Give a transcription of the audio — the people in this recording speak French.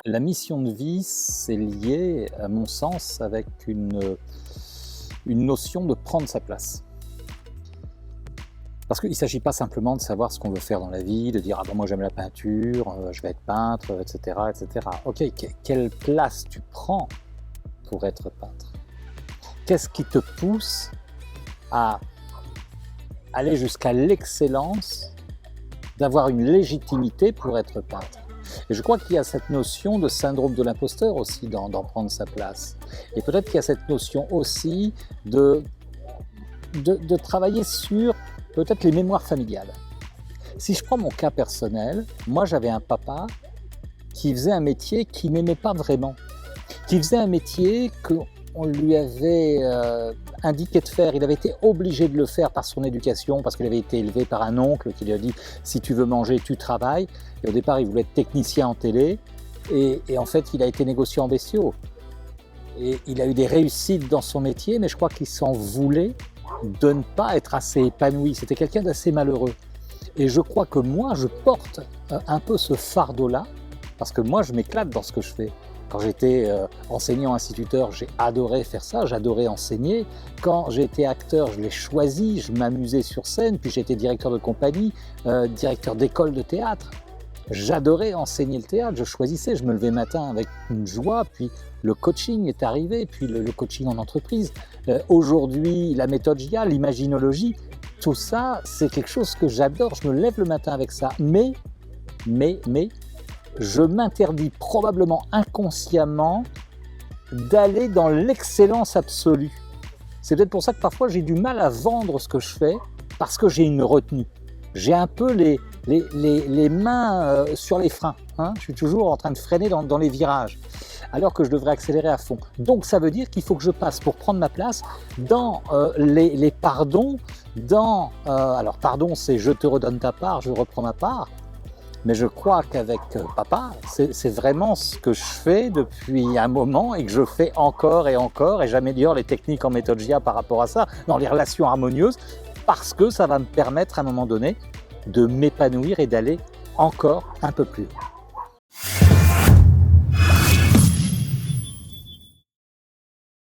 La mission de vie, c'est lié, à mon sens, avec une notion de prendre sa place. Parce qu'il ne s'agit pas simplement de savoir ce qu'on veut faire dans la vie, de dire ah ben moi j'aime la peinture, je vais être peintre, etc., etc. Ok, quelle place tu prends pour être peintre? Qu'est-ce qui te pousse à aller jusqu'à l'excellence, d'avoir une légitimité pour être peintre? Et je crois qu'il y a cette notion de syndrome de l'imposteur aussi dans prendre sa place. Et peut-être qu'il y a cette notion aussi de travailler sur peut-être les mémoires familiales. Si je prends mon cas personnel, moi j'avais un papa qui faisait un métier qu'il n'aimait pas vraiment, qui faisait un métier qu'on lui avait indiqué de faire. Il avait été obligé de le faire par son éducation, parce qu'il avait été élevé par un oncle qui lui a dit « si tu veux manger, tu travailles ». Et au départ, il voulait être technicien en télé, et en fait, il a été négociant en bestiaux. Et il a eu des réussites dans son métier, mais je crois qu'il s'en voulait de ne pas être assez épanoui. C'était quelqu'un d'assez malheureux. Et je crois que moi, je porte un peu ce fardeau-là, parce que moi, je m'éclate dans ce que je fais. Quand j'étais enseignant-instituteur, j'ai adoré faire ça, j'adorais enseigner. Quand j'étais acteur, je l'ai choisi, je m'amusais sur scène, puis j'étais directeur de compagnie, directeur d'école de théâtre. J'adorais enseigner le théâtre, je choisissais, je me levais le matin avec une joie, puis le coaching est arrivé, puis le coaching en entreprise. Aujourd'hui, la méthode JIA, l'imaginologie, tout ça, c'est quelque chose que j'adore, je me lève le matin avec ça. Mais, je m'interdis probablement inconsciemment d'aller dans l'excellence absolue. C'est peut-être pour ça que parfois j'ai du mal à vendre ce que je fais, parce que j'ai une retenue. J'ai un peu les mains sur les freins. Hein. Je suis toujours en train de freiner dans les virages, alors que je devrais accélérer à fond. Donc ça veut dire qu'il faut que je passe, pour prendre ma place, dans les pardons, alors pardon, c'est je te redonne ta part, je reprends ma part. Mais je crois qu'avec papa, c'est vraiment ce que je fais depuis un moment et que je fais encore, et j'améliore les techniques en méthode JIA par rapport à ça, dans les relations harmonieuses, parce que ça va me permettre à un moment donné de m'épanouir et d'aller encore un peu plus loin.